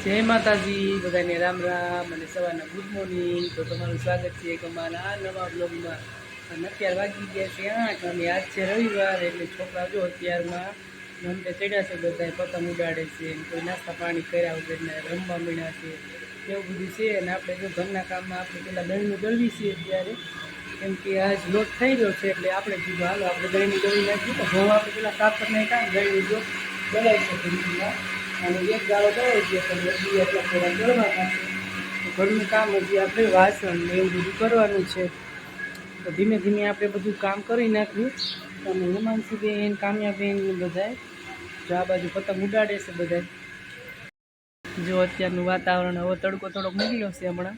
જય માતાજી બધાને રામ રામ અને સવારના ગુડ મોર્નિંગ। તો તમારું સ્વાગત છે એક અમારા નવા બ્લોગમાં। અને અત્યારે વાગી ગયા છે 8 અને આજ છે રવિવાર, એટલે છોકરા જો અત્યારમાં નમતે ચડ્યા છે, બધા પતંગ ઉડાડે છે, કોઈ નાસ્તા પાણી કર્યા વગરના રમવા મળ્યા છે, એવું બધું છે। અને આપણે જો ઘરના કામમાં આપણે પેલા દહીંનું દળવી છીએ અત્યારે, કેમ કે આજ લોટ થઈ રહ્યો છે, એટલે આપણે કીધું હાલો આપણે દહીંની દળી નાખીએ તો ઘઉં આપણે પેલા સાફ કરી નાખ્યા, દહીંની જો દળાવી શકીએ અને એક ગાળો દળાઈ ગયો તો હજી એટલા થોડા દળવાના છે। તો ઘરનું કામ હજી આપણે વાસણ ને એવું બધું કરવાનું છે, તો ધીમે ધીમે આપણે બધું કામ કરી નાખ્યું। અને હેમાંશીબેન, કામ્યાબેન ને બધા જો આ બાજુ પતંગ ઉડાડે છે બધા। જો અત્યારનું વાતાવરણ હવે તડકો થોડોક નીકળ્યો છે હમણાં।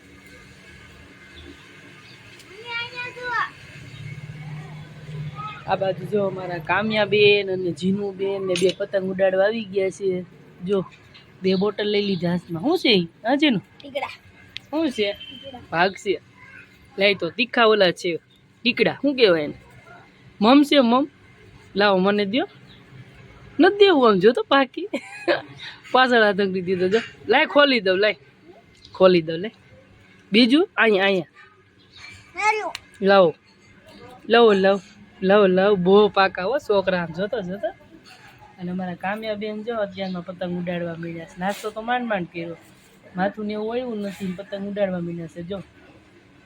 આ બાજુ જો અમારા કામ્યાબેન અને જીનુબેન ને બે પતંગ ઉડાડવા આવી ગયા છે। જો બે બોટલ લઈ લીધી હાથમાં। શું છે હા જીનું? શું છે? ભાગ છે લઈ તો તીખા ઓલા છે ટીકડા, શું કહેવાય એને? મમ છે મમ? લાવો મને દો, નથી દેવું આમ જો તો પાકી પાછળ આતંકી દીધો જો, લાય ખોલી દઉં, લાય ખોલી દઉં, લાય બીજું અહીંયા અહીંયા લાવો લાવો લાવો લાવો લાવો, બહુ પાકા હો છોકરા, આમ જોતો જોતો। અને અમારા કામ્યાબેન જો અત્યારમાં પતંગ ઉડાડવા મળ્યા છે। નાસ્તો તો માંડ માંડ કર્યો, માથું ને એવું વળ્યું નથી, પતંગ ઉડાડવા મળ્યા છે। જો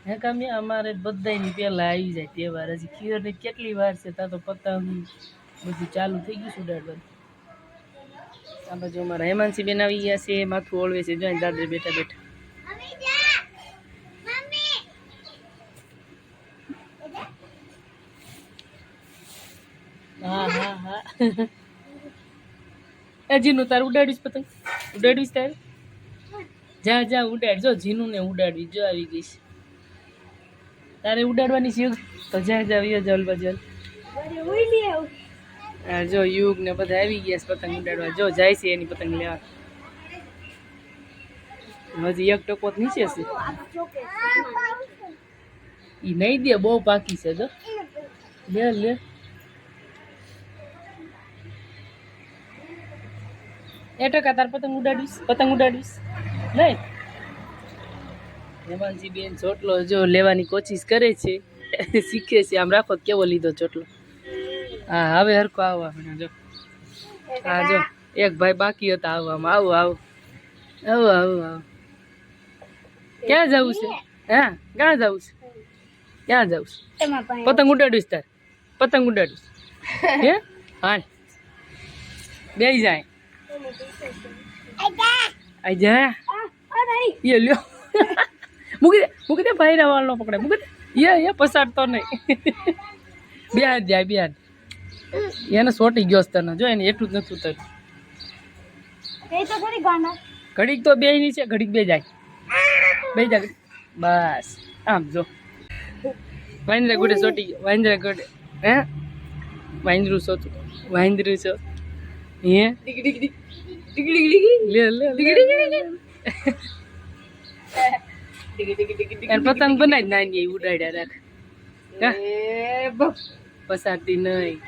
હે કામ્યા, અમારે બધાની પહેલાં આવી જાય તહેવાર, હજી ખીરની કેટલી વાર છે, ત્યાં તો પતંગ બધું ચાલુ થઈ ગયું છે ઉડાડવાનું। આ બાજુ અમારા હેમાંશીબેન આવી ગયા છે, માથું ઓળવે છે, જોઈને દાદરે બેઠા બેઠા। હા હા હા એ જીનું તારે ઉડાડીશ પતંગ? ઉડાડીશ તારે? જા જા ઉડાડ, જો જીનું ને ઉડાડવી જો આવી ગઈ છે, તારે ઉડાડવાની છે તો જા જા વિયો જલ બજલ। હા જો યુગ ને બધા આવી ગયા છે પતંગ ઉડાડવા, જો જાય છે એની પતંગ લેવા। હજી એક ટકો નીચે છે, ઈ નહીં દે, બહુ પાકી છે, જો લે લે। એ ટકા તાર પતંગ ઉડાડીશ, પતંગ ઉડાડીશ નહીં? હેમાંશી બેન ચોટલો જો લેવાની કોશિશ કરે છે, શીખે છે। આમ રાખો કેવો લીધો ચોટલો? હા હવે હરકો આવવા જો, હા જો એક ભાઈ બાકી હતા આવવામાં। આવો આવો આવો આવો આવો, ક્યાં જવું છે? હા ક્યાં જવું છે? ક્યાં જવું છે? પતંગ ઉડાડીશ તાર? પતંગ ઉડાડીશ હે? હા બેસી જાય આ જા એ લ્યો મૂકી દે ભાઈ વાળ નો પકડે, મૂકી દે એ પસાડતો નહીં બે હાથ જાય, બે હાથ એને સોટી ગયો તને જો, એને એટલું જ નથી ઉતર્યું। ઘડીક તો બે ની છે, ઘડીક બે જાય, બે જાય બસ આમ જો। વાંદરા ગોડે સોટી ગયો, વાંદરા ગોડે હે વાંદરું સોતું, વાંદરું છો હે લે લે પતંગ બનાવી જ નાની ઉડાડ્યા રાખ, પસારતી નહીં।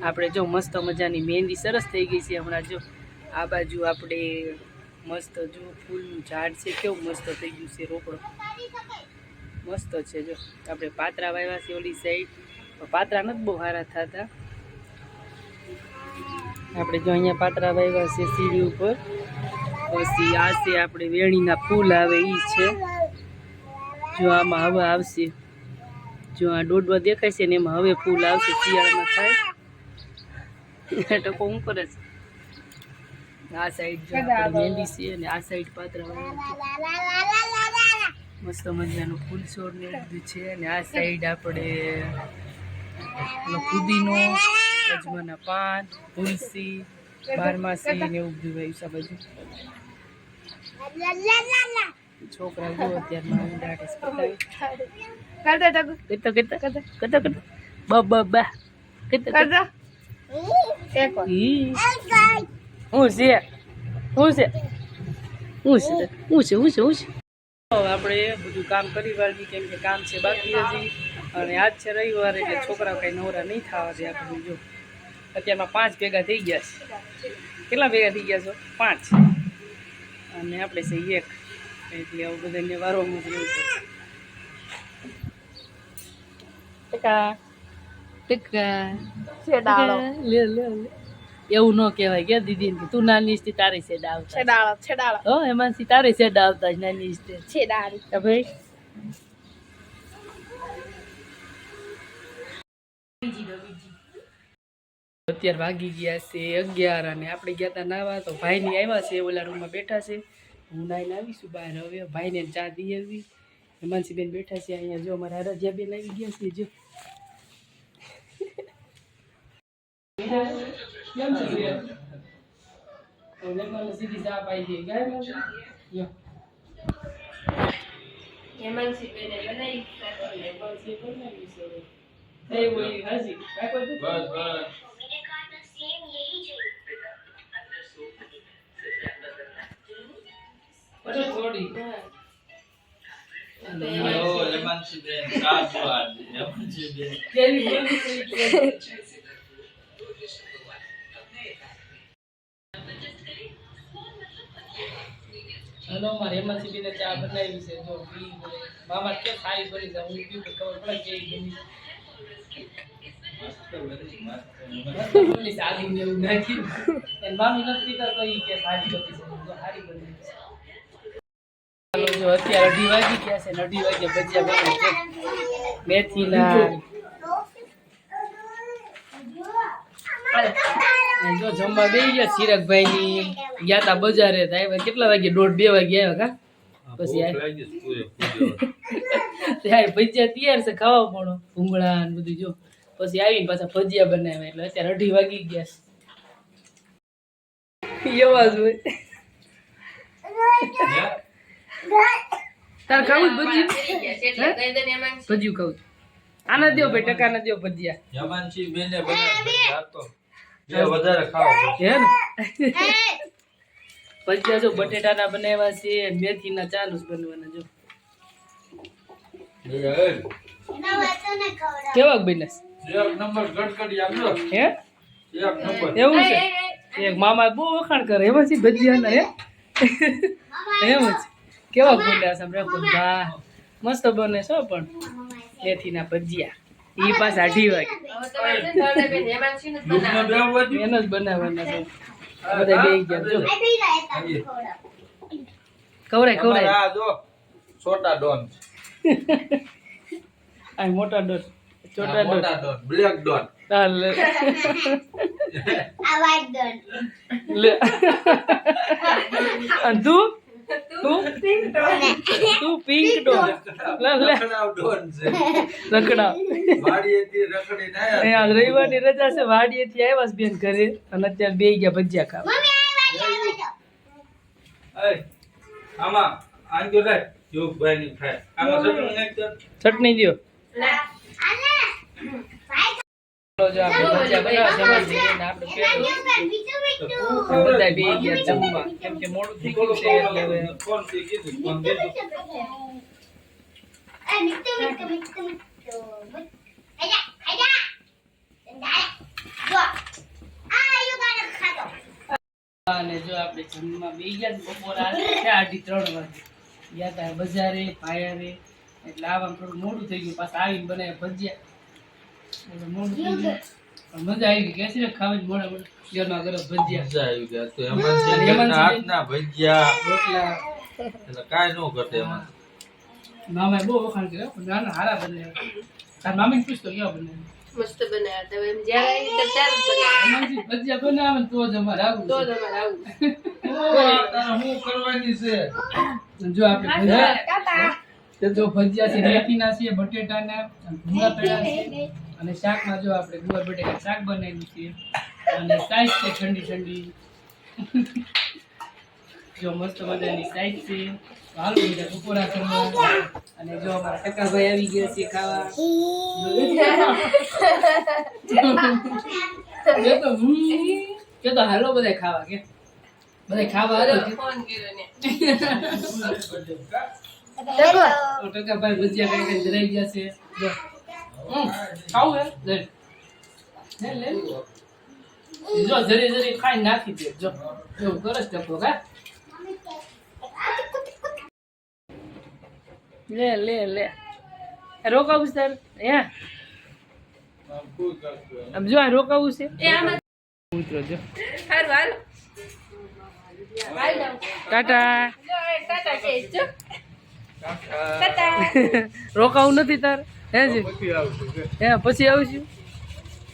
આપણે જો મસ્ત મજાની મહેંદી સરસ થઈ ગઈ છે હમણાં। જો આ બાજુ આપણે મસ્ત જો ફૂલનું ઝાડ છે, કેવું મસ્ત થઈ ગયું છે, રોકડો મસ્ત છે। જો આપણે પાતરા વાવ્યા છે ઓલી સાઈડ, પાતરા નથી બહુ સારા થતા, આપણે જો અહીંયા પાતરા વાવ્યા છે સીડી ઉપર। પછી આ છે આપણે વેણીના ફૂલ આવે એ છે, જો આમાં હવે આવશે, જો આ દોડવા દેખાય છે ને એમાં હવે ફૂલ આવશે, શિયાળામાં થાય ટકો હું કરે છે। આ સાઈડ જો આપણે મહેંદી છે અને આ સાઈડ પાતરા વાવ્યા મસ્ત મજાનું ફૂલ છોડ ને બધું છે। અને આ સાઈડ આપણે પુદીનો, અજમાના પાન, તુલસી, બારમાસી ને એવું બધું વાવ્યું છે બાજુ। છોકરા જો અત્યારમાં ઉડાડે આપણે બધું કામ કરી વાળવી, કેમ કે કામ છે બાકી હજી, અને આજ છે રવિવાર એટલે છોકરા કઈ નવરા નહીં થવા દે આપણે। જો અત્યારમાં 5 ભેગા થઈ ગયા છે, કેટલા ભેગા થઈ ગયા છો? 5, અને ને આપણે છે એક, એટલે આવું બધાને વારોમાં જ રહેવું પડે. ટકા ટકા છેડાળો લે લે લે એવું ન કહેવાય કે દીદી કે તું નાની થી તારી સેડ આવતા છેડાળો છેડાળો હો એમાંથી તારી સેડ આવતા જ નાની થી છેડાળી કે ભાઈ અત્યારે વાગી ગયા છે 11 અને આપણે ગયા તા નાવા તો ભાઈની આવ્યા છે ઓલા રૂમમાં બેઠા છે. હું નાઈને આવીશું બહાર. હવે ભાઈને ચા દી આવી. હેમાંસી બેન બેઠા છે અહીંયા. જો અમારા હરજિયા બેન આવી ગયા છે. જો કેમ છે સીધી ચા પાઈ દે ગાય યો હેમાંસી બેને બનાવી હેમાંસી બનાવી છે થઈ હોય હાજી કાકો બસ બસ અરે થોડી હેલો હેમાંસી બેન સાચવાદ હેમાંસી બેન કેવી બોલી હેલો મારે હેમાંસી બેને ચા બનાવી છે. જો પી મામા કે સારી બની જાય હું પીવું ખબર પડે કેવી બની સારી ને એવું નાખ્યું અને મામી નથી કરતો ઈ કે સારી બની છે. તો સારી બની છે. જો અત્યારે 2:30 વાગી ગયા છે ને 2:30 વાગે ભજીયા બને છે મેથીના. જો જમવા બેસી ગયા ચિરાગભાઈ ની ગયા તા બજારે આવ્યા કેટલા વાગે 1:30-2 વાગે આવ્યા કા પછી ત્યાં ભજીયા તૈયાર છે ખાવા પડો ભૂંગળા ને બધું. જો પછી આવીને પાછા ભજીયા બનાવ્યા એટલે અત્યારે 2:30 વાગી ગયા છે. એવા જ હોય તાર ખાવું ભજીયું ભજીયું ખાવું આના દેવ ભાઈ ટકા ના દેવ ભજીયા હેમાંસી બેને બનાવી રાખતો બે વધારે ખાવા હે ને ભજીયા જો બટેટાના બનાવ્યા છે મેથીના ચાલુ જ બનવાના. જો કેવા બન્યા એક નંબર ગડગડી આપજો હે એક નંબર એવું છે. એક મામા બહુ વખાણ કરે એમાં છે ભજીયાના હે એમ જ કેવા બન્યા છે રેકો વાહ મસ્ત બને છો પણ મેથીના ભજીયા ઈ પાછા 2:30 વાગે એને જ બનાવવાના છે. બધા બેસી ગયા જો ખવડાય આ જો છોટા ડોન આ મોટા ડોર છોટા ડોર મોટા ડોન બ્લેક ડોન ચાલ આ વાઈટ ડન લે અને તું પિંક ડોર લે લે રખડાવ ડોન છે રખડા વાડીએથી રખડીને આયા અહીંયા રવિવારની રજા છે વાડીએથી આવ્યા છે બેન ઘરે અને અત્યારે બેસી ગયા ભજીયા ખાવા. એ આમાં આંજો લે યોગભાઈ ની ખાય આમાં ચટણી નાખ દે ચટણી દ્યો. જો આપણે ભજીયા બનાવવા જવા જઈએ ને આપણે બધા બેસી ગયા જમવા કેમ કે મોડું થઈ ગયું છે એટલે હવે કોણ થી કીધું કોણ કીધું અને જો આપણે જમવા બેસી ગયા ને બપોર આજે 2:30 વાગે ગયા તા બજારે પાયારે એટલે આવવાનું થોડું મોડું થઈ ગયું. પાછા આવીને બનાવ્યા ભજીયા એટલે મોડું થઈ ગયું પણ મજા આવી ગઈ. કે છે ખાવાની મોડા મોડા ગરમા ગરમ ભજીયા મજા આવી ગયા તો હેમાંસી બેનના હાથના ભજીયા રોટલા એટલે કાંઈ ન ઘટે એમાં મામાએ બહુ વખાણ કર્યો પણ નાના હારા બનાવ્યા. તાર મામીને પૂછતો કેવા બનાવ્યા મસ્ત બનાવ્યા તમે એમ જ્યારે એમાંથી ભજીયા બનાવે ને તો જ અમારે આવું તો છે. તમારે આવું હું કરવાની છે જો આપણે ભજીયા તો જો ભજીયા છે મેથીના છે બટેટાના અને ભૂંગળા તળ્યા છે અને શાકમાં જો આપણે ગુવાર બટેકા શાક બનાવ્યું છે અને સાઈઝ છે ઠંડી ઠંડી જો મસ્ત મજાની સાઈઝ છે. હાલ બધા બપોરા કરવા અને જો અમારા ટકાભાઈ આવી ગયા છે ખાવા. કે તો હાલો બધા ખાવા કે બધા ખાવા હાલો ફોન કર્યો ને તો ટકાભાઈ ભજીયા કઈ કઈ રહી ગયા છે. જો ખાવું હે લે જો જરી જરી ખાઈ નાખી દે. જો એવું કરે ટકો કા લે લે લે રોકાવું છે તાર હે આમ જો આ રોકાવું છે ઉતરો જો હારું હાલો ટાટા ટાટા કે જો ટાટા રોકાવું નથી તાર હે જી હે પછી આવશું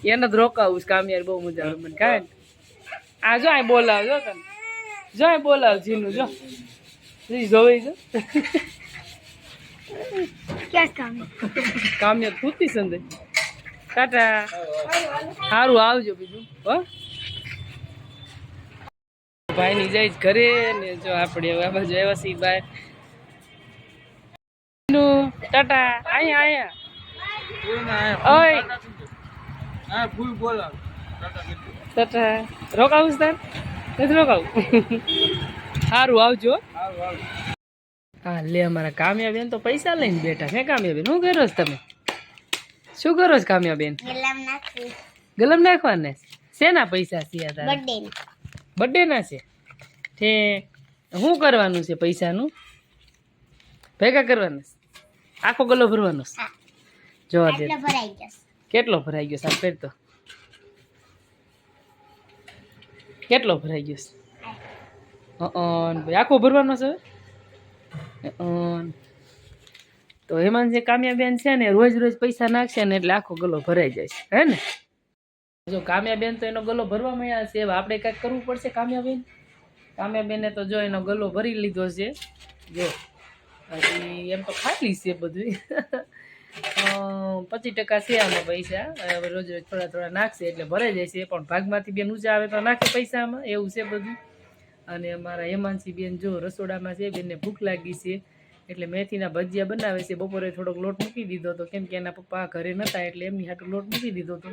એને જ રોકાવું છે કામયાર બહુ મજા આવે મને કાંઈ આ જો આ બોલાવ જો તને જો આ બોલાવ જીનું જો જોઈ જો કામયાર પૂરતી સંદે ટાટા સારું આવજો બીજું હો ભાઈ ની જાય ઘરે ને જો આપણે હવે આ બાજુ આવ્યા છીએ બહાર ટાટા અહીંયા ઓય ટાટા રોકાવું છે તાર નથી રોકાવું સારું આવજો હા લે અમારા કામયાબેન તો પૈસા લઈને બેઠા છે કામયાબેન શું કરો છો તમે શું કરો છો કામયાબેન ગલમ નાખવાને શેના પૈસા છે તારા બર્થડે ના છે તે શું કરવાનું છે પૈસાનું ભેગા કરવાના આખો ગલો ભરવાનો જોવા દે કેટલો ભરાઈ ગયો સાહેબ ફેર તો કેટલો ભરાઈ ગયો ભાઈ આખો ભરવાનો છે તો હેમાન જે કામયાબેન છે ને રોજ રોજ પૈસા નાખશે ને એટલે આખો ગલો ભરાઈ જાય છે હે ને જો કામયાબેન તો એનો ગલો ભરવા મળ્યા છે હવે આપણે કંઈક કરવું પડશે કામયાબેને તો જો એનો ગલો ભરી લીધો છે જો હજી એમ તો ખાલી છે બધું 25% છે આમાં પૈસા હવે રોજ રોજ થોડા થોડા નાખશે એટલે ભરાઈ જાય છે પણ ભાગમાંથી બેન ઊંચા આવે તો નાખે પૈસામાં એવું છે બધું અને અમારા હેમાંશી બેન જો રસોડામાં છે બેનને ભૂખ લાગી છે એટલે મેથીના ભજીયા બનાવે છે બપોરે થોડોક લોટ મૂકી દીધો હતો કેમ કે એના પપ્પા ઘરે નહોતા એટલે એમની હાટું લોટ મૂકી દીધો હતો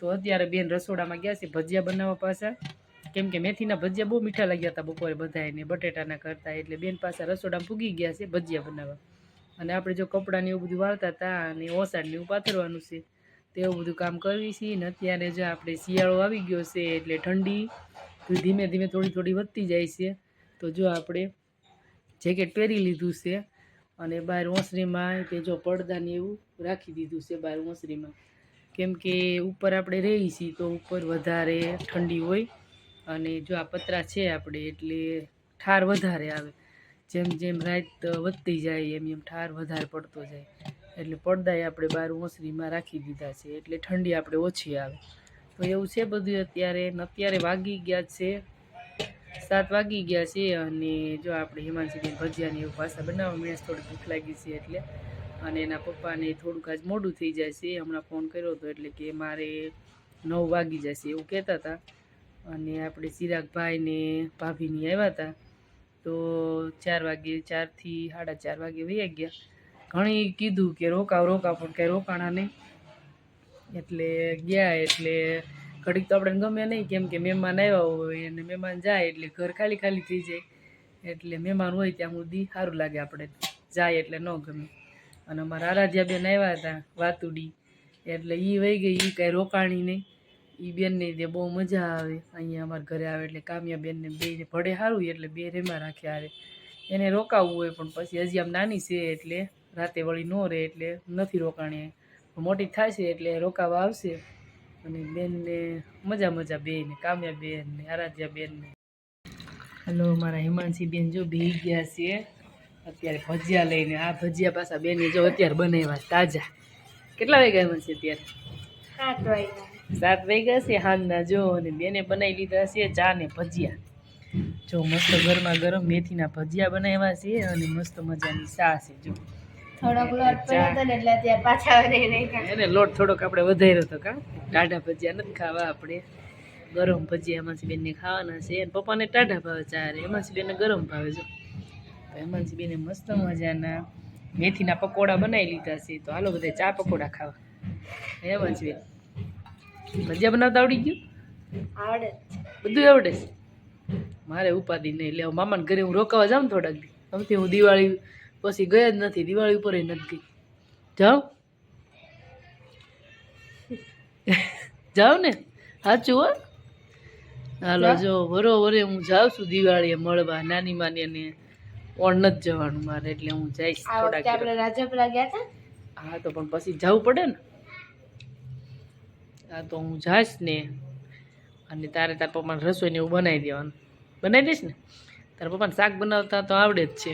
તો અત્યારે બેન રસોડામાં ગયા છે ભજીયા બનાવવા પાછા કેમ કે મેથીના ભજીયા બહુ મીઠા લાગ્યા હતા બપોરે બધાને બટેટાના કરતા એટલે બેન પાસે રસોડામાં પૂગી ગયા છે ભજીયા બનાવવા અને આપણે જો કપડાને એવું બધું વાળતા હતા અને ઓસાડને એવું પાથરવાનું છે તો એવું બધું કામ કરવી છે ને અત્યારે જો આપણે શિયાળો આવી ગયો છે એટલે ઠંડી ધીમે ધીમે થોડી થોડી વધતી જાય છે તો જો આપણે જેકેટ પહેરી લીધું છે અને બહાર ઓસરીમાં તે જો પડદાને એવું રાખી દીધું છે બહાર ઓસરીમાં કેમ કે ઉપર આપણે રહી છીએ તો ઉપર વધારે ઠંડી હોય અને જો આ પતરા છે આપણે એટલે ઠાર વધારે આવે જેમ જેમ રાત વધતી જાય એમ એમ ઠાર વધારે પડતો જાય એટલે પડદાએ આપણે બહાર ઓસરીમાં રાખી દીધા છે એટલે ઠંડી આપણે ઓછી આવે તો એવું છે બધું અત્યારે વાગી ગયા છે 7 વાગી ગયા છે અને જો આપણે હેમાંશીબેન ભજીયાને એવું પાછા બનાવવા મળ્યા થોડી ભૂખ લાગી છે એટલે અને એના પપ્પાને થોડુંક આજ મોડું થઈ જાય છે હમણાં ફોન કર્યો હતો એટલે કે મારે 9 વાગી જશે એવું કહેતા હતા અને આપણે ચિરાગભાઈ ને ભાભીની આવ્યા હતા તો 4 વાગે 4 થી 4:30 વાગે વહી ગયા ઘણી કીધું કે રોકાવ પણ કાંઈ રોકાણા નહીં એટલે ગયા એટલે ઘડીક તો આપણે ગમે નહીં કેમ કે મહેમાન આવ્યા હોય અને મહેમાન જાય એટલે ઘર ખાલી ખાલી થઈ જાય એટલે મહેમાન હોય ત્યાં સુધી સારું લાગે આપણે જાય એટલે ન ગમે અને અમારા આરાધ્યાબેન આવ્યા હતા વાતુડી એટલે એ વહી ગઈ એ કાંઈ રોકાણી નહીં એ બેનને તે બહુ મજા આવે અહીંયા અમારા ઘરે આવે એટલે કામયાબેનને બેને ભળે સારું એટલે બે રેમાં રાખ્યા આવે એને રોકાવવું હોય પણ પછી હજી આમ નાની છે એટલે રાતે વળી ન રહે એટલે નથી રોકાણી મોટી થાય છે એટલે રોકાવા આવશે અને બેનને મજા બેને કામયાબેન ને આરાધ્યાબેનને હલો મારા હેમાંશી બેન જો બેહી ગયા છે અત્યારે ભજીયા લઈને આ ભજીયા પાછા બેને જો અત્યારે બનાવ્યા તાજા કેટલા વાગ્યા છે અત્યારે 7 વાગ્યા છે હાંજના જો અને બેને બનાવી લીધા છે ચા ને ભજીયા જો મસ્ત ગરમા ગરમ મેથીના ભજીયા બનાવ્યા છે અને મસ્ત મજાની ચા છે જો થોડોક લોટ પડ્યો હતો ને એટલે અત્યારે પાછા એને લોટ થોડોક આપણે વધાર્યો હતો કા ટાઢા ભજીયા નથી ખાવા આપણે ગરમ ભજીયા હેમાંશી બેનને ખાવાના છે અને પપ્પાને ટાઢા ભાવે ચારે હેમાંશી બેનને ગરમ ભાવે જો હેમાંશી બેને મસ્ત મજાના મેથીના પકોડા બનાવી લીધા છે તો હાલો બધા ચા પકોડા ખાવા હેમાંશી બેન ભજીયા બનાવતા આવડી ગયું આવડે બધું આવડે છે મારે ઉપાધિ નહીં એટલે મામાને ઘરે હું રોકાવા જાઉં ને થોડાક દી આમથી હું દિવાળી પછી ગયા જ નથી દિવાળી ઉપર નથી ગઈ જાઉં ને સાચું હો હાલો જો વરોવરે હું જાઉં છું દિવાળીએ મળવા નાની માની અને ઓણ નથી જવાનું મારે, એટલે હું જઈશ આ વખતે થોડાક આપણે રાજપરા ગયા હતા. હા તો પણ પછી જવું પડે ને. હા તો હું જાઈશ ને, અને તારે તાર પપ્પાને રસોઈને એવું બનાવી દેવાનું. બનાવી દઈશ ને? તારા પપ્પાને શાક બનાવતા તો આવડે જ છે,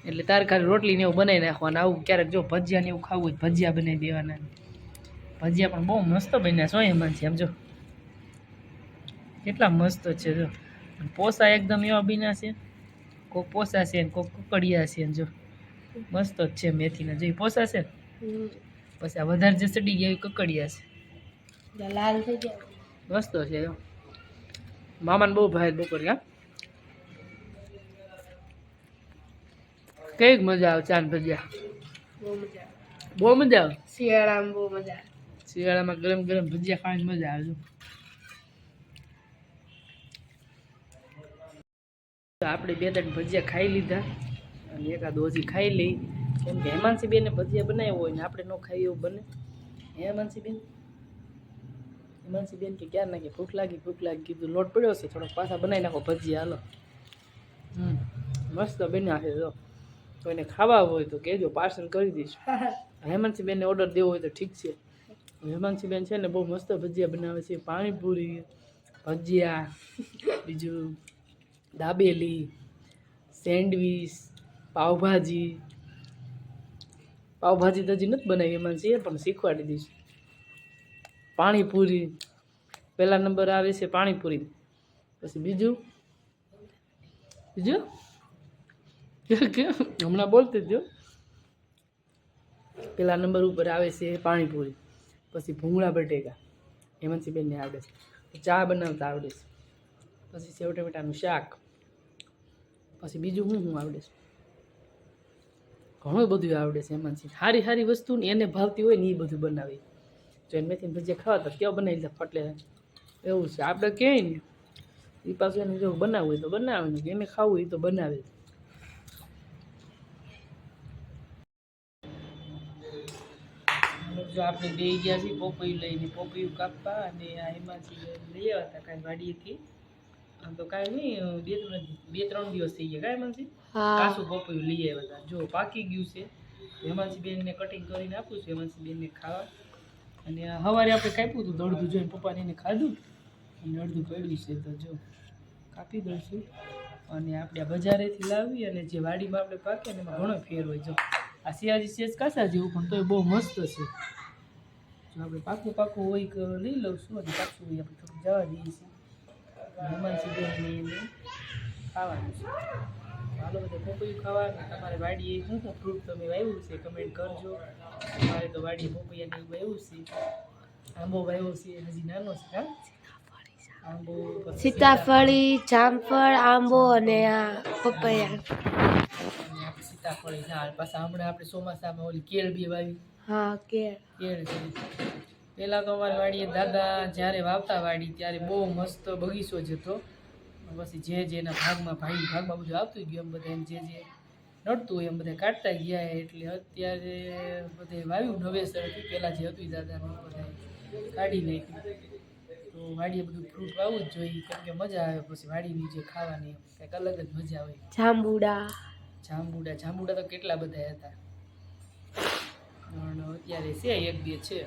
એટલે તારે ખાલી રોટલીને એવું બનાવી નાખવાનું. આવું ક્યારેક જો ભજીયા ને એવું ખાવું હોય ભજીયા બનાવી દેવાના. ભજીયા પણ બહુ મસ્ત બન્યા છો એમાંથી, આમ જો કેટલા મસ્ત છે જો. પોસા એકદમ એવા બીના છે, કોક પોસા છે ને કોક કુકડિયા છે ને જો મસ્ત જ છે મેથીના. જો પોસા છે ને, પછી આ વધારે જે સડી ગયા એ કકડિયા છે, લાલ થઈ ગયા. મસ્ત છે જો. મામાને બહુ ભાઈ બપોરે. હા કઈક મજા આવે ચાંદ ભજીયા, બહુ મજા આવે. બહુ મજા આવે. શિયાળામાં બહુ મજા આવે. શિયાળામાં ગરમ ગરમ ભજીયા ખાવાની મજા આવે. આપણે 2-3 ભજીયા ખાઈ લીધા, અને એકાદ હજી ખાઈ લઈ, કેમ કે હેમાંસી બેને ભજીયા બનાવ્યો હોય ને આપણે ન ખાઈ એવું બને. હેમાંસી બેન કે ક્યાં નાખી ભૂખ લાગી કીધું લોટ પડ્યો છે થોડોક પાછા બનાવી નાખો ભજીયા, હાલો. મસ્ત બન્યા છે જો. કોઈને ખાવા હોય તો કહેજો, પાર્સલ કરી દઈશું. હેમાંસી બેનને ઓર્ડર દેવો હોય તો ઠીક છે. હેમાંસી બેન છે ને બહુ મસ્ત ભજીયા બનાવે છે. પાણીપુરી, ભજીયા, બીજું દાબેલી, સેન્ડવીચ, પાવભાજી તો હજી નથી બનાવી હેમાંસી, પણ શીખવાડી દઈશું. પાણીપુરી પહેલા નંબર આવે છે પાણીપુરી, પછી બીજું હમણાં બોલતી જ જો. પહેલા નંબર ઉપર આવે છે પાણીપુરી, પછી ભૂંગળા બટેકા હેમાંસી બેનને આવડે છે, ચા બનાવતા આવડે છે, પછી સેવ ટમેટાનું શાક, પછી બીજું શું આવડે છે, ઘણું બધું આવડે છે હેમાંસી. સારી વસ્તુ ને એને ભાવતી હોય ને એ બધું બનાવે. જો એને મેથી ભજીયા ખાવા તો કેવા બનાવી દે ફટલે, એવું છે. આપણે કહે ને એ પાછું એને જો બનાવવું હોય તો બનાવે, ને એને ખાવું હોય તો બનાવે. જો આપણે બે ગયા છીએ પોપૈયું લઈને, પોપૈયું કાપવા, અને આ હેમાંસી લઈ આવ્યા હતા કાંઈ વાડીએથી. આમ તો કાંઈ નહીં, 2-3 દિવસ થઈ ગયા. કાંઈ હેમાંસી કાસું પોપૈયું લઈ આવ્યા હતા. જો પાકી ગયું છે. હેમાંસી બેનને કટિંગ કરીને આપું છું, હેમાંસી બેનને ખાવા. અને સવારે આપણે કાપ્યું હતું અડધું જોઈને પપ્પાને એને ખાધું, અને અડધું પડ્યું છે તો જો કાપી દઈશું. અને આપણે આ બજારેથી લાવી અને જે વાડીમાં આપણે પાકે ને એમાં ઘણો ફેર હોય. જો આ સિયાજી સેજ કાસા જેવું, પણ તોય બહુ મસ્ત છે. જો આપણે પાકું હોય કે લઈ લઉં છું, અને કાચું હોય આપણે થોડું જવા દઈએ છીએ. હેમાંસી બેનને એને ખાવાનું છે. હાલો બધા પોપૈયું ખાવા. તમારે વાડીએ શું ફ્રૂટ તમે વાવ્યું છે કમેન્ટ કરજો. અમારે તો વાડીએ પોપૈયાને એવું વાવ્યું છે. આંબો વાવ્યો છે, હજી નાનો છે. હા આંબો, સીતાફળી, જામફળ, આંબો અને આ પપૈયા. સીતાફળી ના પાછા હમણાં આપણે ચોમાસામાં ઓલી કેળ બી વાવી. હા કેળ છે. પહેલાં તો અમારી વાડીએ દાદા જ્યારે વાવતા વાડી ત્યારે બહુ મસ્ત બગીચો જ હતો. પછી જેના ભાગમાં બધું આવતું ગયું, એમ બધા એમ જે નડતું હોય એમ બધા કાઢતા ગયા. એટલે અત્યારે બધે વાવ્યું નવેસરથી. પહેલાં જે હતું દાદાને બધા કાઢી નાખ્યું. તો વાડીએ બધું ફ્રૂટ વાવવું જ જોઈએ, કેમ કે મજા આવે પછી વાડીની જે ખાવાની કંઈક અલગ જ મજા આવે. જાંબુડા તો કેટલા બધા હતા, પણ અત્યારે છે 1-2 છે.